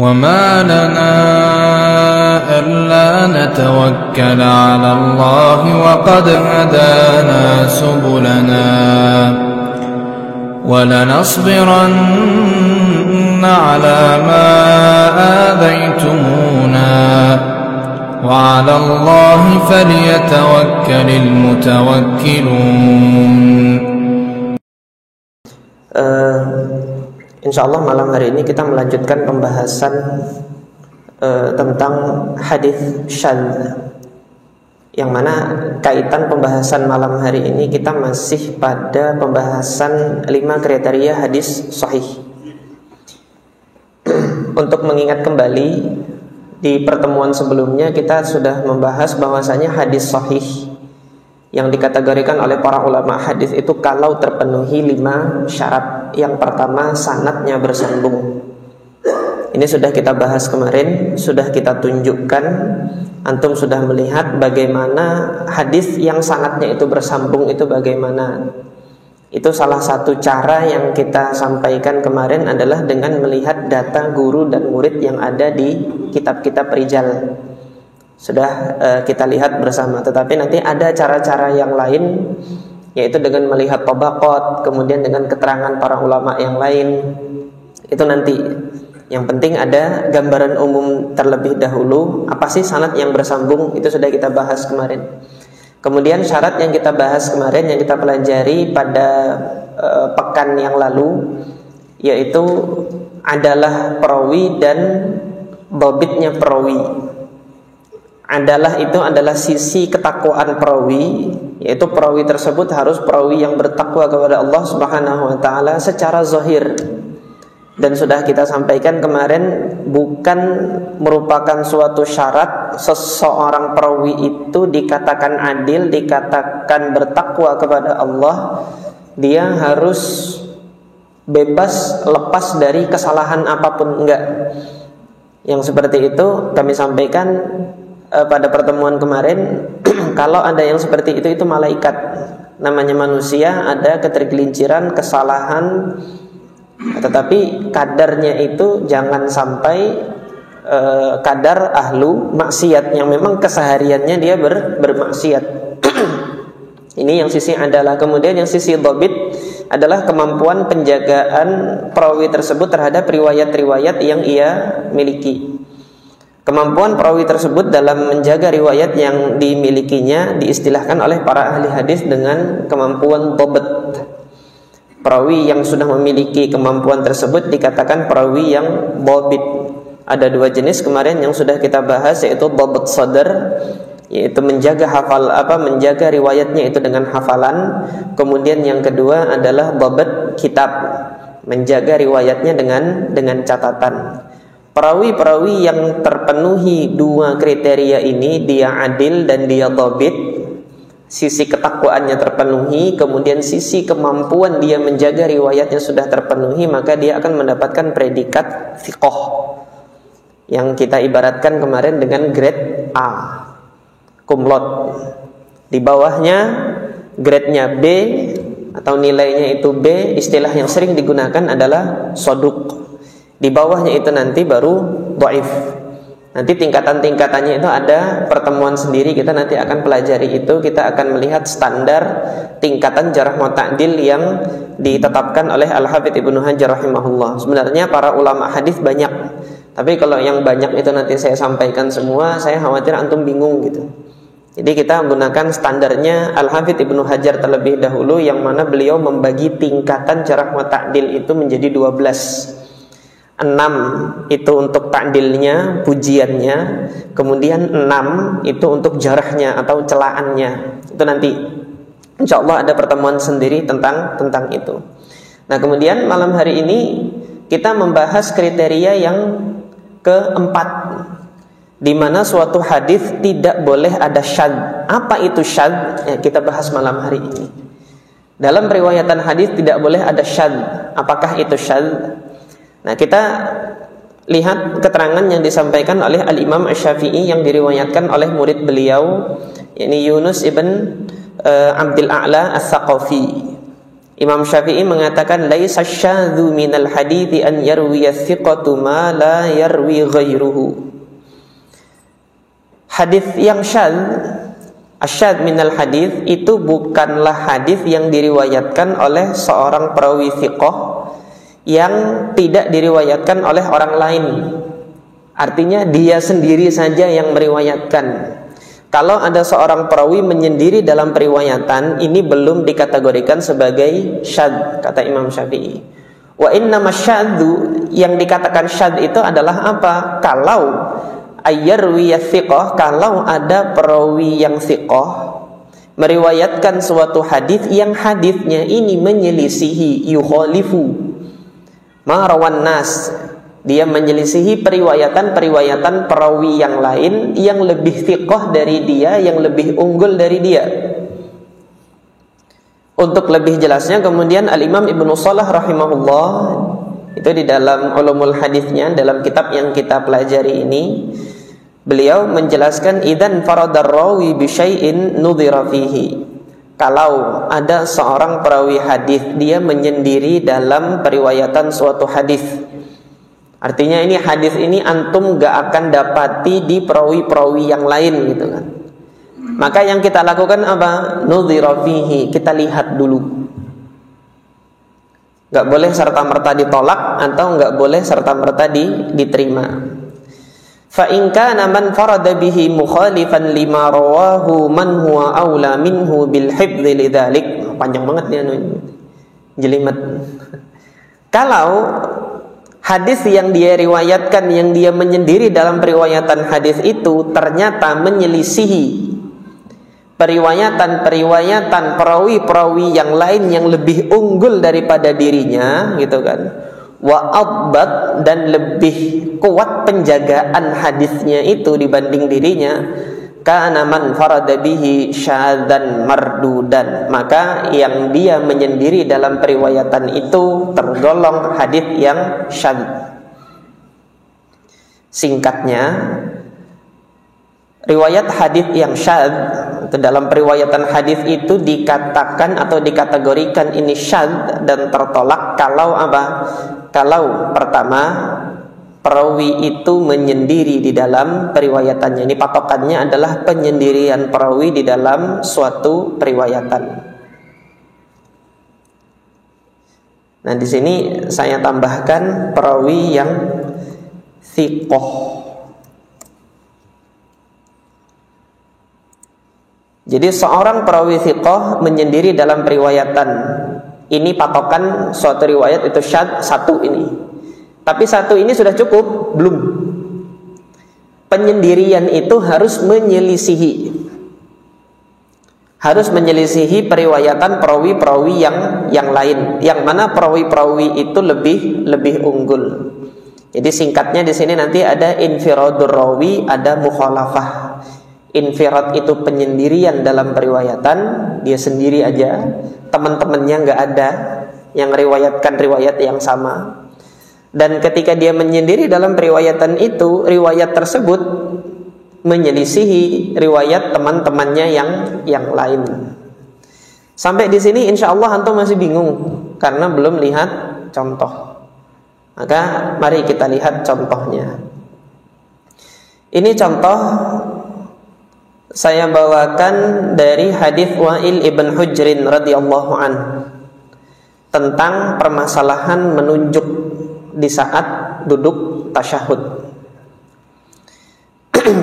وَمَا لَنَا أَلَّا نَتَوَكَّلَ عَلَى اللَّهِ وَقَدْ هَدَانَا سُبُلَنَا وَلَنَصْبِرَنَّ عَلَى مَا آذَيْتُمُونَا وَعَلَى اللَّهِ فَلْيَتَوَكَّلِ الْمُتَوَكِّلُونَ. Insyaallah malam hari ini kita melanjutkan pembahasan tentang hadis syadz, yang mana kaitan pembahasan malam hari ini kita masih pada pembahasan 5 kriteria hadis sahih. Untuk mengingat kembali, di pertemuan sebelumnya kita sudah membahas bahwasanya hadis sahih yang dikategorikan oleh para ulama hadis itu kalau terpenuhi 5 syarat. Yang pertama, sanadnya bersambung. Ini sudah kita bahas kemarin, sudah kita tunjukkan. Antum sudah melihat bagaimana hadis yang sanadnya itu bersambung itu bagaimana. Itu salah satu cara yang kita sampaikan kemarin adalah dengan melihat data guru dan murid yang ada di kitab-kitab rijal. Sudah kita lihat bersama. Tetapi nanti ada cara-cara yang lain, yaitu dengan melihat tabaqat, kemudian dengan keterangan para ulama yang lain. Itu nanti. Yang penting ada gambaran umum terlebih dahulu. Apa sih sanad yang bersambung? Itu sudah kita bahas kemarin. Kemudian syarat yang kita bahas kemarin, yang kita pelajari pada pekan yang lalu, yaitu adalah perawi dan dhabitnya perawi. Adalah itu adalah sisi ketakwaan perawi, yaitu perawi tersebut harus perawi yang bertakwa kepada Allah Subhanahu wa taala secara zahir. Dan sudah kita sampaikan kemarin, bukan merupakan suatu syarat seseorang perawi itu dikatakan adil, dikatakan bertakwa kepada Allah, dia harus bebas lepas dari kesalahan apapun, enggak. Yang seperti itu kami sampaikan pada pertemuan kemarin. Kalau ada yang seperti itu malaikat. Namanya manusia, ada ketergelinciran, kesalahan, tetapi kadarnya itu jangan sampai kadar ahlu maksiat yang memang kesehariannya dia bermaksiat. Ini yang sisi adalah. Kemudian yang sisi dhabit adalah kemampuan penjagaan perawi tersebut terhadap riwayat-riwayat yang ia miliki. Kemampuan perawi tersebut dalam menjaga riwayat yang dimilikinya diistilahkan oleh para ahli hadis dengan kemampuan dhabt. Perawi yang sudah memiliki kemampuan tersebut dikatakan perawi yang dhabit. Ada 2 jenis kemarin yang sudah kita bahas, yaitu dhabt sadr, yaitu menjaga menjaga riwayatnya itu dengan hafalan. Kemudian yang kedua adalah dhabt kitab, menjaga riwayatnya dengan catatan. Perawi-perawi yang terpenuhi 2 kriteria ini, dia adil dan dia dhabit, sisi ketakwaannya terpenuhi, kemudian sisi kemampuan dia menjaga riwayatnya sudah terpenuhi, maka dia akan mendapatkan predikat thiqah, yang kita ibaratkan kemarin dengan grade A, cum laude. Di bawahnya grade-nya B atau nilainya itu B, istilah yang sering digunakan adalah saduq. Di bawahnya itu nanti baru dhaif. Nanti tingkatan-tingkatannya itu ada pertemuan sendiri, kita nanti akan pelajari itu. Kita akan melihat standar tingkatan jarh wa ta'dil yang ditetapkan oleh Al-Hafidz Ibnu Hajar rahimahullah. Sebenarnya para ulama hadis banyak, tapi kalau yang banyak itu nanti saya sampaikan semua, saya khawatir antum bingung gitu. Jadi kita menggunakan standarnya Al-Hafidz Ibnu Hajar terlebih dahulu, yang mana beliau membagi tingkatan jarh wa ta'dil itu menjadi 12. 6 itu untuk ta'dilnya, pujiannya. Kemudian 6 itu untuk jarahnya atau celaannya. Itu nanti insyaallah ada pertemuan sendiri tentang itu. Nah, kemudian malam hari ini kita membahas kriteria yang keempat, di mana suatu hadis tidak boleh ada syadz. Apa itu syadz? Ya, kita bahas malam hari ini. Dalam riwayatan hadis tidak boleh ada syadz. Apakah itu syadz? Nah, kita lihat keterangan yang disampaikan oleh Al-Imam Asy-Syafi'i yang diriwayatkan oleh murid beliau, yakni Yunus ibn Abdul A'la As-Saqafi. Imam Syafi'i mengatakan laisa syadzu minal hadithi an yarwiya thiqatu ma la yarwi ghairuhu. Hadis yang asyad minal hadis itu bukanlah hadis yang diriwayatkan oleh seorang perawi thiqah yang tidak diriwayatkan oleh orang lain. Artinya dia sendiri saja yang meriwayatkan. Kalau ada seorang perawi menyendiri dalam periwayatan, ini belum dikategorikan sebagai syadz, kata Imam Syafi'i. Wa innama syadzu, yang dikatakan syadz itu adalah apa? Kalau ayyarwi thiqah, kalau ada perawi yang thiqah meriwayatkan suatu hadis yang hadisnya ini menyelisihi, yukhalifu ma rawan nas, dia menyelisihi periwayatan perawi yang lain yang lebih thiqah dari dia, yang lebih unggul dari dia. Untuk lebih jelasnya kemudian Al-Imam Ibnu Shalah rahimahullah itu di dalam Ulumul Haditsnya, dalam kitab yang kita pelajari ini, beliau menjelaskan idzan faradar rawi bi syai'in nudhira fihi. Kalau ada seorang perawi hadis dia menyendiri dalam periwayatan suatu hadis, artinya ini hadis ini antum gak akan dapati di perawi-perawi yang lain gitu kan. Maka yang kita lakukan apa? Nudhira fihi, kita lihat dulu. Gak boleh serta-merta ditolak atau gak boleh serta-merta diterima. Fa in kana man farada bihi mukhalifan lima rawahu man huwa aula minhu bil hifdz lidzalik. Panjang banget nih jelimet. Kalau hadis yang dia riwayatkan, yang dia menyendiri dalam periwayatan hadis itu ternyata menyelisihi periwayatan perawi-perawi yang lain yang lebih unggul daripada dirinya gitu kan, wa adbat, dan lebih kuat penjagaan hadisnya itu dibanding dirinya, kana man farada bihi syadzan mardudan, maka yang dia menyendiri dalam periwayatan itu tergolong hadis yang syadz. Singkatnya, riwayat hadis yang syadz, dalam periwayatan hadis itu dikatakan atau dikategorikan ini syadz dan tertolak kalau apa? Kalau pertama, perawi itu menyendiri di dalam periwayatannya. Ini patokannya adalah penyendirian perawi di dalam suatu periwayatan. Nah, di sini saya tambahkan perawi yang thiqah. Jadi seorang perawi thiqah menyendiri dalam periwayatan. Ini patokan suatu riwayat itu syadz satu ini. Tapi satu ini sudah cukup? Belum. Penyendirian itu harus menyelisihi. Harus menyelisihi periwayatan perawi-perawi yang lain. Yang mana perawi-perawi itu lebih unggul. Jadi singkatnya di sini nanti ada infiradur rawi, ada mukhalafah. Infirad itu penyendirian dalam periwayatan, dia sendiri aja, teman-temannya nggak ada yang riwayatkan riwayat yang sama. Dan ketika dia menyendiri dalam periwayatan itu, riwayat tersebut menyelisihi riwayat teman-temannya yang lain. Sampai di sini insya Allah antum masih bingung karena belum lihat contoh. Maka mari kita lihat contohnya. Ini contoh saya bawakan dari hadis Wa'il ibn Hujrin radhiyallahu an tentang permasalahan menunjuk di saat duduk tasyahud.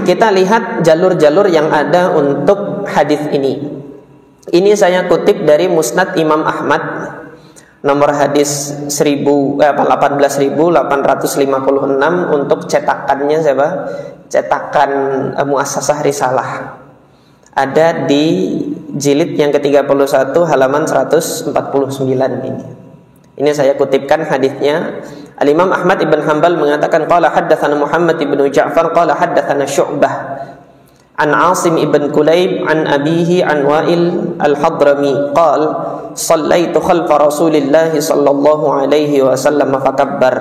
Kita lihat jalur-jalur yang ada untuk hadis ini. Ini saya kutip dari Musnad Imam Ahmad, nomor hadis 18.856 untuk cetakannya siapa? Cetakan Muassasah Risalah. Ada di jilid yang ke-31 halaman 149 ini. Ini saya kutipkan hadisnya. Al-Imam Ahmad ibn Hanbal mengatakan qala haddatsana Muhammad ibn Ja'far qala haddatsana Syu'bah an Asim ibn Kulayb an abihi an Wa'il al-Hadrami qala shallaitu khalfa Rasulillah sallallahu alaihi wasallam fakabbar.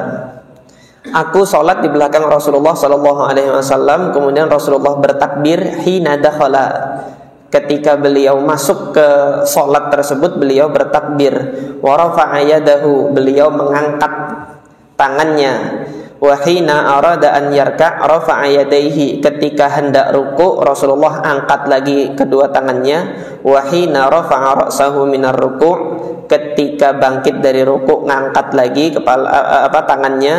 Aku salat di belakang Rasulullah sallallahu alaihi wasallam, kemudian Rasulullah bertakbir hina dakhala, ketika beliau masuk ke sholat tersebut beliau bertakbir. Wa rafa'a yadahu, beliau mengangkat tangannya. Wa hina arada an yarka' rafa'a yadayhi, ketika hendak ruku Rasulullah angkat lagi kedua tangannya. Wa hina rafa'a ra'sahu minar ruku', ketika bangkit dari ruku ngangkat lagi kepala tangannya.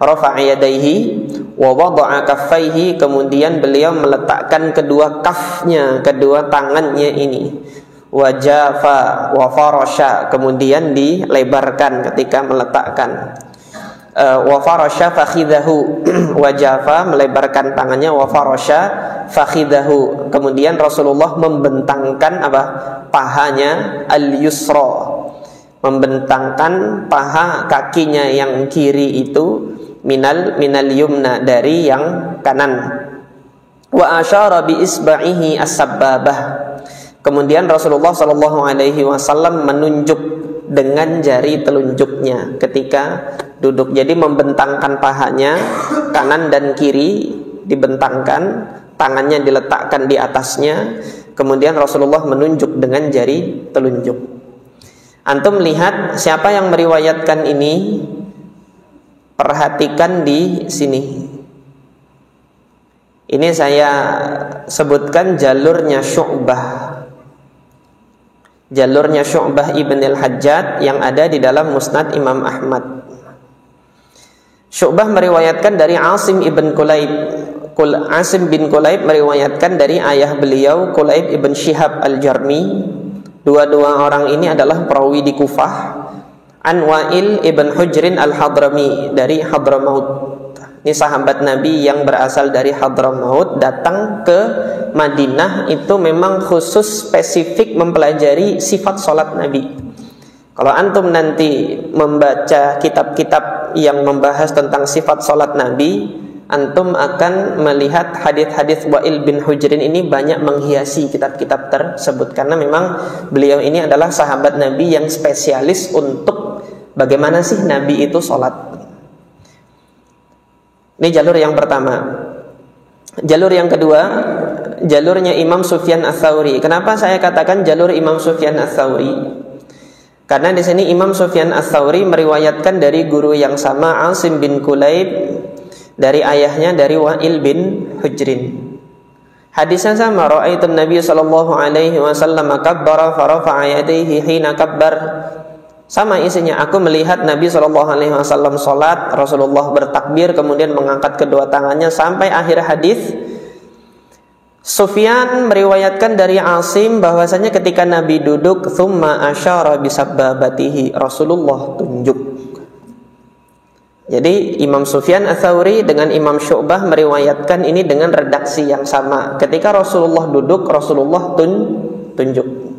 Rafa'a yadayhi wa wada'a kaffaihi, kemudian beliau meletakkan kedua kafnya, kedua tangannya ini. Wa jafa wa farasha, kemudian dilebarkan ketika meletakkan. Wa farasha fakhidahu, wa jafa melebarkan tangannya, wa farasha fakhidahu, kemudian Rasulullah membentangkan pahanya al-yusra, membentangkan paha kakinya yang kiri itu minal yumna, dari yang kanan. Wa asyara bi isba'ihi as-sabbabah, kemudian Rasulullah sallallahu alaihi wasallam menunjuk dengan jari telunjuknya ketika duduk. Jadi membentangkan pahanya kanan dan kiri dibentangkan, tangannya diletakkan di atasnya, kemudian Rasulullah menunjuk dengan jari telunjuk. Antum lihat siapa yang meriwayatkan ini? Perhatikan di sini. Ini saya sebutkan jalurnya Syu'bah. Jalurnya Syu'bah ibn al-Hajjaj yang ada di dalam Musnad Imam Ahmad. Syu'bah meriwayatkan dari Asim ibn Kulayb. Asim bin Kulayb meriwayatkan dari ayah beliau Kulayb ibn Shihab al-Jarmi. Dua-dua orang ini adalah perawi di Kufah. An Wa'il ibn Hujrin al-Hadrami, dari Hadramaut. Ini sahabat Nabi yang berasal dari Hadramaut, datang ke Madinah itu memang khusus spesifik mempelajari sifat sholat Nabi. Kalau antum nanti membaca kitab-kitab yang membahas tentang sifat sholat Nabi, antum akan melihat hadis-hadis Wa'il bin Hujrin ini banyak menghiasi kitab-kitab tersebut, karena memang beliau ini adalah sahabat Nabi yang spesialis untuk bagaimana sih Nabi itu sholat. Ini jalur yang pertama. Jalur yang kedua, jalurnya Imam Sufyan Ats-Tsauri. Kenapa saya katakan jalur Imam Sufyan Ats-Tsauri? Karena di sini Imam Sufyan Ats-Tsauri meriwayatkan dari guru yang sama, Asim bin Kulayb, dari ayahnya dari Wa'il bin Hujrin. Hadisnya sama, ra'aitun Nabi sallallahu alaihi wasallam kabbara fa rafa'a yadayhi hina kabbar. Sama isinya, aku melihat Nabi sallallahu alaihi wasallam salat, Rasulullah bertakbir kemudian mengangkat kedua tangannya sampai akhir hadis. Sufyan meriwayatkan dari Asim bahwasanya ketika Nabi duduk, tsumma asyara bisabbabatihi, Rasulullah tunjuk. Jadi Imam Sufyan Ats-Tsauri dengan Imam Syu'bah meriwayatkan ini dengan redaksi yang sama. Ketika Rasulullah duduk, Rasulullah tunjuk.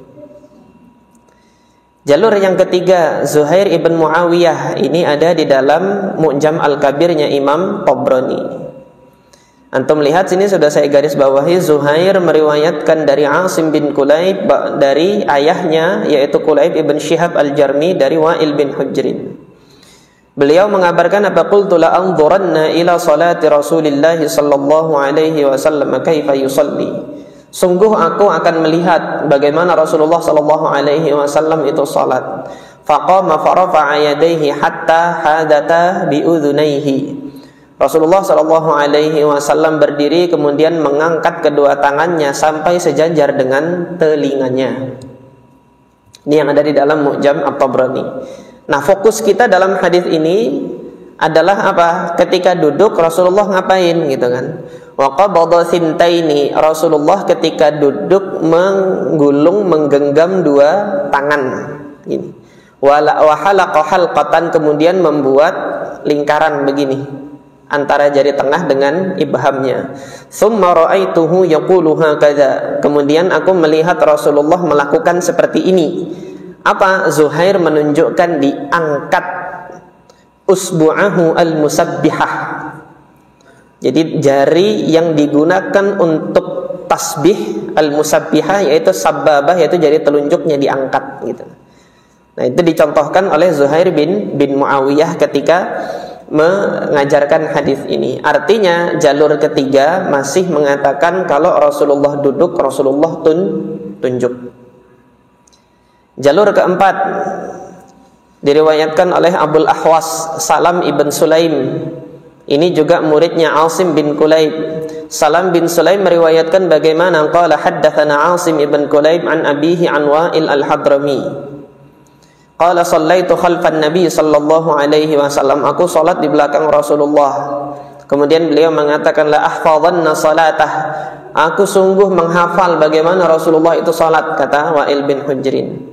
Jalur yang ketiga, Zuhair ibn Muawiyah, ini ada di dalam Mu'jam Al-Kabirnya Imam Tabrani. Antum lihat sini sudah saya garis bawahi, Zuhair meriwayatkan dari Asim bin Kulayb dari ayahnya yaitu Kulayb ibn Shihab al-Jarmi dari Wa'il bin Hujrin. Beliau mengabarkan apa, qultu la anzuranna ila salati Rasulillah sallallahu alaihi wasallam kaifa yusalli. Sungguh aku akan melihat bagaimana Rasulullah sallallahu alaihi wasallam itu salat. Faqama fa rafa'a yadayhi hatta hadata bi udhunayhi. Rasulullah sallallahu alaihi wasallam berdiri kemudian mengangkat kedua tangannya sampai sejajar dengan telinganya. Ini yang ada di dalam Mu'jam At-Tabrani. Nah, fokus kita dalam hadis ini adalah apa? Ketika duduk Rasulullah ngapain gitu kan? Wa qabada thintaini, Rasulullah ketika duduk menggenggam dua tangan ini. Wa halaqa halqatan, kemudian membuat lingkaran begini antara jari tengah dengan ibhamnya. Tsumma ra'aituhu yaqulu hakadha, kemudian aku melihat Rasulullah melakukan seperti ini. Apa? Zuhair menunjukkan diangkat usbu'ahu al-musabbihah. Jadi jari yang digunakan untuk tasbih al-musabbihah yaitu sabbabah, yaitu jari telunjuknya diangkat gitu. Nah, itu dicontohkan oleh Zuhair bin Muawiyah ketika mengajarkan hadis ini. Artinya jalur ketiga masih mengatakan kalau Rasulullah duduk, Rasulullah tunjuk. Jalur keempat diriwayatkan oleh Abul Ahwas Salam ibn Sulaim. Ini juga muridnya Asim bin Kulayb. Salam bin Sulaim meriwayatkan bagaimana qala haddatsana Asim ibn Kulayb an abihi an Wa'il al-Hadrami. Qala sallaitu khalfan Nabi sallallahu alaihi wasallam. Aku salat di belakang Rasulullah. Kemudian beliau mengatakan la ahfadhanna salatah. Aku sungguh menghafal bagaimana Rasulullah itu salat, kata Wa'il bin Hujrin.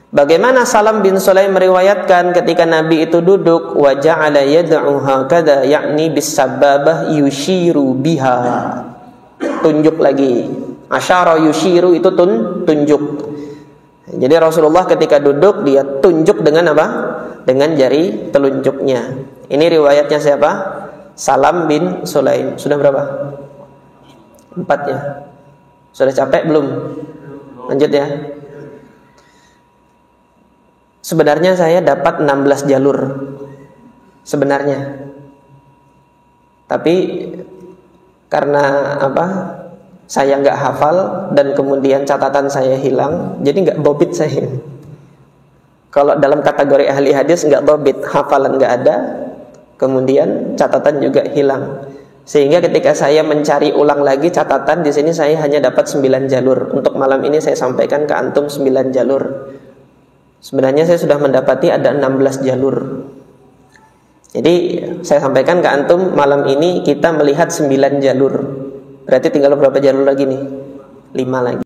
Bagaimana Salam bin Sulaim meriwayatkan ketika Nabi itu duduk, wa ja'ala yad'u hakadha, yakni bis-sababah yushiru biha. Tunjuk lagi. Asyara yushiru itu tunjuk. Jadi Rasulullah ketika duduk dia tunjuk dengan apa? Dengan jari telunjuknya. Ini riwayatnya siapa? Salam bin Sulaim. Sudah berapa? 4 ya. Sudah capek belum? Lanjut ya. Sebenarnya saya dapat 16 jalur. Sebenarnya. Tapi karena apa? Saya nggak hafal dan kemudian catatan saya hilang, jadi nggak dobit saya. Kalau dalam kategori ahli hadis nggak dobit, hafalan nggak ada, kemudian catatan juga hilang. Sehingga ketika saya mencari ulang lagi catatan di sini saya hanya dapat 9 jalur. Untuk malam ini saya sampaikan ke antum 9 jalur. Sebenarnya saya sudah mendapati ada 16 jalur. Jadi saya sampaikan ke antum malam ini kita melihat 9 jalur. Berarti tinggal berapa jalur lagi nih? 5 lagi.